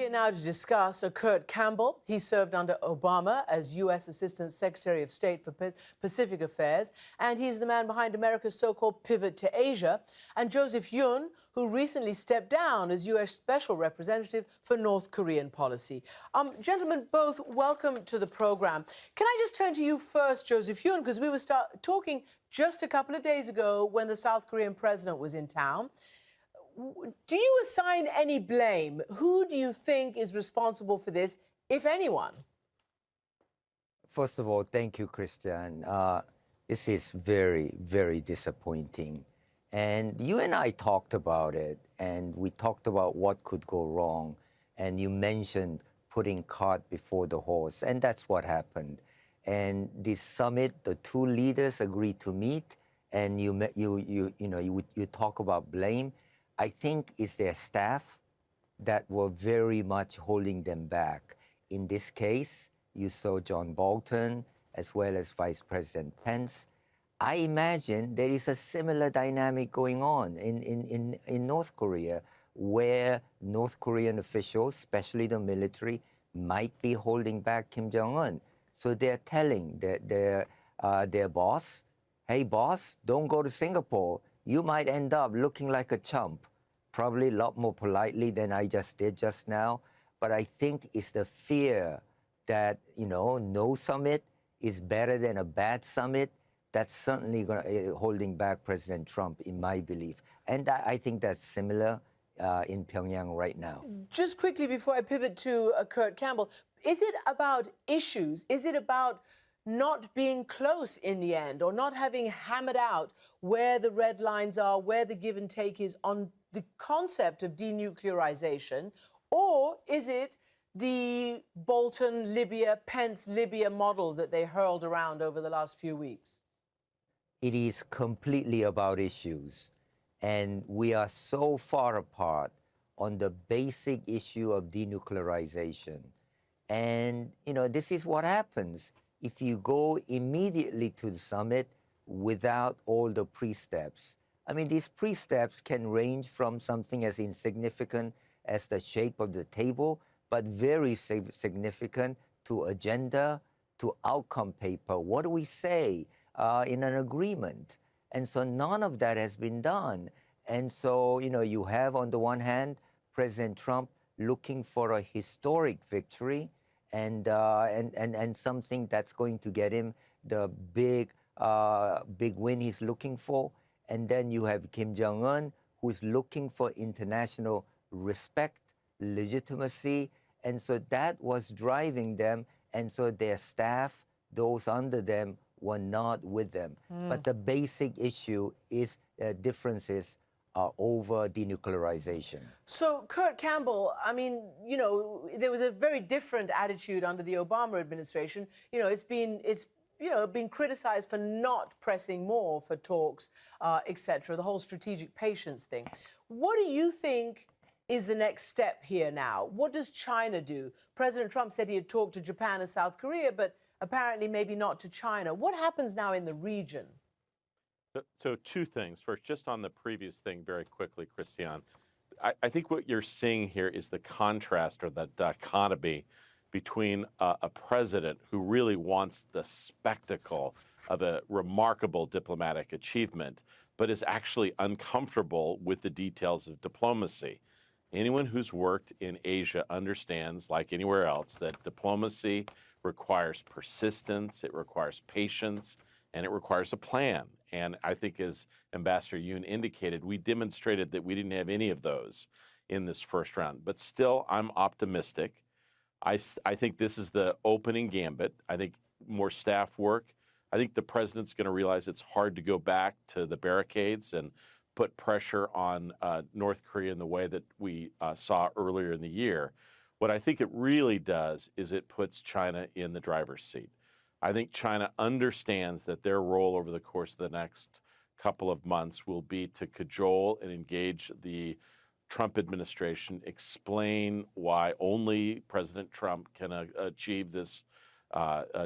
here now to discuss Kurt Campbell. He served under Obama as U.S. Assistant Secretary of State for Pacific Affairs, and he's the man behind America's so-called pivot to Asia. And Joseph Yun, who recently stepped down as U.S. Special Representative for North Korean policy. Gentlemen, both welcome to the program. Can I just turn to you first, Joseph Yun, because we were talking just a couple of days ago when the South Korean president was in town. Do you assign any blame? Who do you think is responsible for this, if anyone? First of all, thank you, Christian. This is very, very disappointing. And you and I talked about it, and we talked about what could go wrong. And you mentioned putting cart before the horse, and that's what happened. And this summit, the two leaders agreed to meet, and you talk about blame. I think it's their staff that were very much holding them back. In this case, you saw John Bolton as well as Vice President Pence. I imagine there is a similar dynamic going on in North Korea, where North Korean officials, especially the military, might be holding back Kim Jong-un. So they're telling their boss, hey boss, don't go to Singapore. You might end up looking like a chump, probably a lot more politely than I just did just now. But I think it's the fear that, no summit is better than a bad summit. That's certainly holding back President Trump, in my belief. And I think that's similar in Pyongyang right now. Just quickly before I pivot to Kurt Campbell, is it about issues? Is it about not being close in the end, or not having hammered out where the red lines are, where the give and take is on the concept of denuclearization? Or is it the Bolton Libya, Pence Libya model that they hurled around over the last few weeks? It is completely about issues. And we are so far apart on the basic issue of denuclearization. And, this is what happens if you go immediately to the summit without all the pre-steps. I mean, these pre-steps can range from something as insignificant as the shape of the table, but very significant to agenda, to outcome paper. What do we say in an agreement? And so none of that has been done. And so, you have on the one hand, President Trump looking for a historic victory, and something that's going to get him the big win he's looking for. And then you have Kim Jong-un, who's looking for international respect, legitimacy. And so that was driving them. And so their staff, those under them, were not with them. But the basic issue is differences over denuclearization. So, Kurt Campbell, I mean, there was a very different attitude under the Obama administration. It's been criticized for not pressing more for talks, etc., the whole strategic patience thing. What do you think is the next step here now? What does China do? President Trump said he had talked to Japan and South Korea, but apparently maybe not to China. What happens now in the region? So two things. First, just on the previous thing very quickly, Christian, I think what you're seeing here is the contrast or the dichotomy between a president who really wants the spectacle of a remarkable diplomatic achievement, but is actually uncomfortable with the details of diplomacy. Anyone who's worked in Asia understands, like anywhere else, that diplomacy requires persistence, it requires patience, and it requires a plan. And I think, as Ambassador Yun indicated, we demonstrated that we didn't have any of those in this first round. But still, I'm optimistic. I think this is the opening gambit. I think more staff work. I think the president's going to realize it's hard to go back to the barricades and put pressure on North Korea in the way that we saw earlier in the year. What I think it really does is it puts China in the driver's seat. I think China understands that their role over the course of the next couple of months will be to cajole and engage the Trump administration, explain why only President Trump can achieve this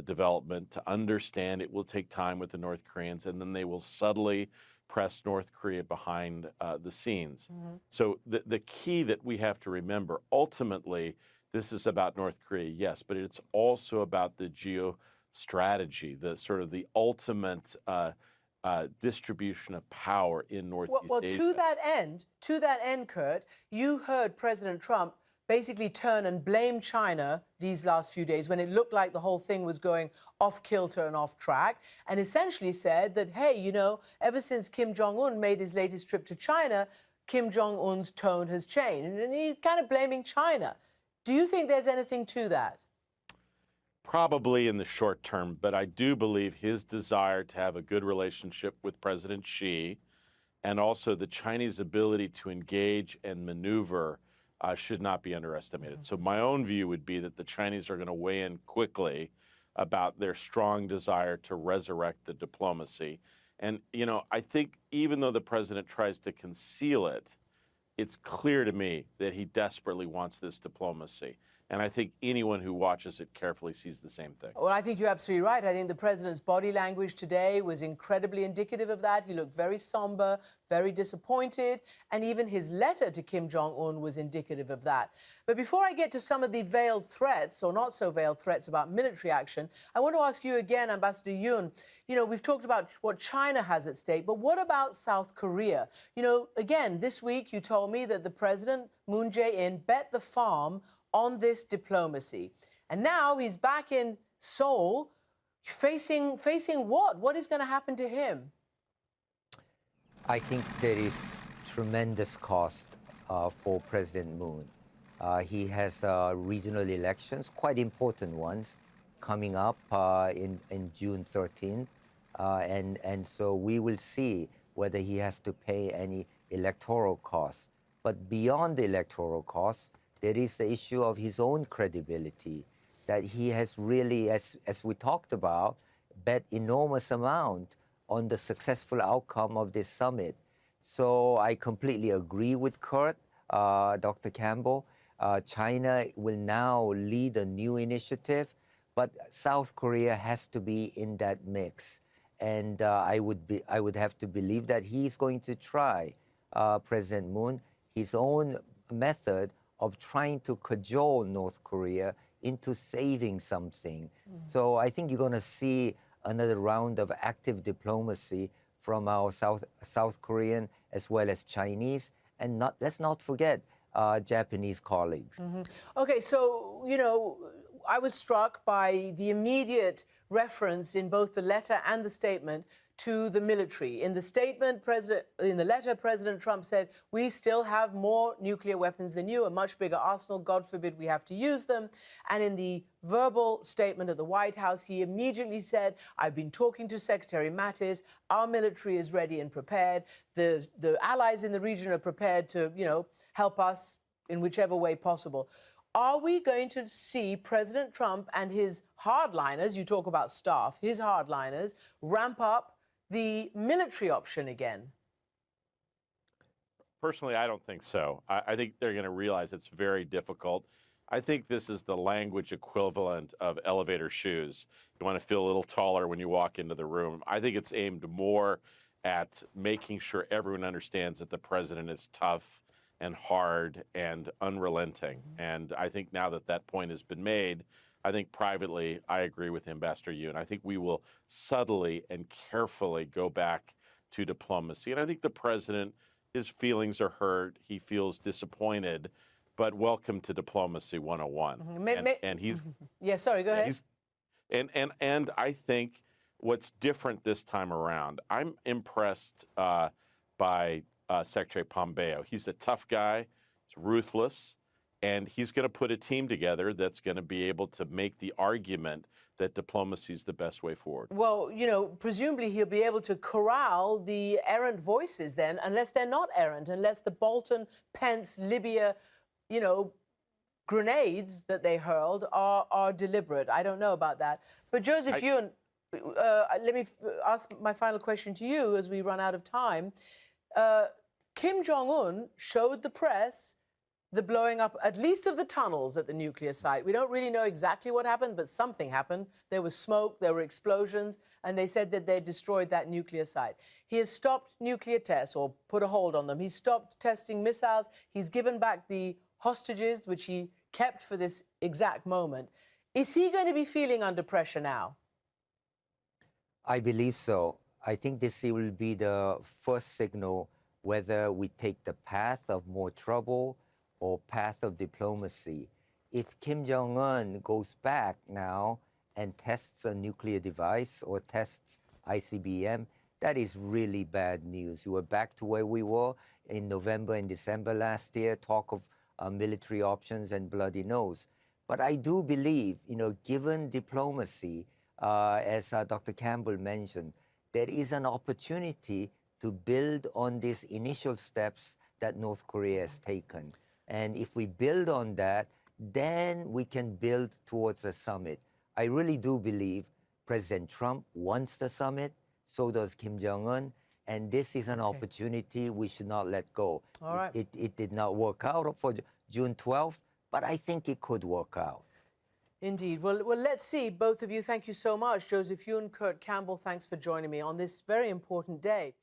development, to understand it will take time with the North Koreans, and then they will subtly press North Korea behind the scenes. So the key that we have to remember, ultimately, this is about North Korea, yes, but it's also about the geostrategy, the sort of the ultimate distribution of power in Northeast Well, Asia. to that end, Kurt, you heard President Trump basically turn and blame China these last few days when it looked like the whole thing was going off kilter and off track, and essentially said that, hey, you know, ever since Kim Jong-un made his latest trip to China, Kim Jong-un's tone has changed, and he's kind of blaming China. Do you think there's anything to that? Probably in the short term, but I do believe his desire to have a good relationship with President Xi and also the Chinese ability to engage and maneuver should not be underestimated. So my own view would be that the Chinese are going to weigh in quickly about their strong desire to resurrect the diplomacy. And, you know, I think even though the president tries to conceal it, it's clear to me that he desperately wants this diplomacy. And I think anyone who watches it carefully sees the same thing. Well, I think you're absolutely right. I think the president's body language today was incredibly indicative of that. He looked very somber, very disappointed, and even his letter to Kim Jong-un was indicative of that. But before I get to some of the veiled threats, or not so veiled threats about military action, I want to ask you again, Ambassador Yun, you know, we've talked about what China has at stake, but what about South Korea? You know, again, this week you told me that the president, Moon Jae-in, bet the farm on this diplomacy. And now he's back in Seoul facing what? What is going to happen to him? I think there is tremendous cost for President Moon. He has regional elections, quite important ones, coming up in June 13th. And so we will see whether he has to pay any electoral costs. But beyond the electoral costs, there is the issue of his own credibility, that he has really, as we talked about, bet enormous amount on the successful outcome of this summit. So I completely agree with Kurt, Dr. Campbell. China will now lead a new initiative, but South Korea has to be in that mix. And I would have to believe that he's going to try, President Moon, his own method of trying to cajole North Korea into saving something. So I think you're going to see another round of active diplomacy from our South Korean as well as Chinese, and let's not forget Japanese colleagues. Okay, so, you know, I was struck by the immediate reference in both the letter and the statement to the military. In the statement, in the letter, President Trump said, we still have more nuclear weapons than you, a much bigger arsenal. God forbid we have to use them. And in the verbal statement at the White House, he immediately said, I've been talking to Secretary Mattis. Our military is ready and prepared. The allies in the region are prepared to, you know, help us in whichever way possible. Are we going to see President Trump and his hardliners, you talk about staff, his hardliners, ramp up the military option again? Personally, I don't think so. I think they're going to realize it's very difficult. I think this is the language equivalent of elevator shoes. You want to feel a little taller when you walk into the room. I think it's aimed more at making sure everyone understands that the president is tough and hard and unrelenting. And I think now that that point has been made, I think privately, I agree with Ambassador Yun. I think we will subtly and carefully go back to diplomacy. And I think the president, his feelings are hurt. He feels disappointed, but welcome to diplomacy 101. And he's... Yeah, sorry, go ahead. And I think what's different this time around, I'm impressed by Secretary Pompeo. He's a tough guy. He's ruthless. And he's going to put a team together that's going to be able to make the argument that diplomacy is the best way forward. Well, you know, presumably he'll be able to corral the errant voices then, unless they're not errant, unless the Bolton, Pence, Libya, you know, grenades that they hurled are deliberate. I don't know about that. But Joseph Yun, let me ask my final question to you as we run out of time. Kim Jong-un showed the press the blowing up, at least of the tunnels at the nuclear site. We don't really know exactly what happened, but something happened. There was smoke, there were explosions, and they said that they destroyed that nuclear site. He has stopped nuclear tests or put a hold on them. He's stopped testing missiles. He's given back the hostages, which he kept for this exact moment. Is he going to be feeling under pressure now? I believe so. I think this will be the first signal whether we take the path of more trouble or path of diplomacy. If Kim Jong-un goes back now and tests a nuclear device or tests ICBM, that is really bad news. You were back to where we were in November and December last year, talk of military options and bloody nose. But I do believe, given diplomacy, as Dr. Campbell mentioned, there is an opportunity to build on these initial steps that North Korea has taken. And if we build on that, then we can build towards a summit. I really do believe President Trump wants the summit, so does Kim Jong-un, and this is an opportunity we should not let go. All right. It did not work out for June 12th, but I think it could work out. Indeed. Well, let's see. Both of you, thank you so much. Joseph Yun, Kurt Campbell, thanks for joining me on this very important day.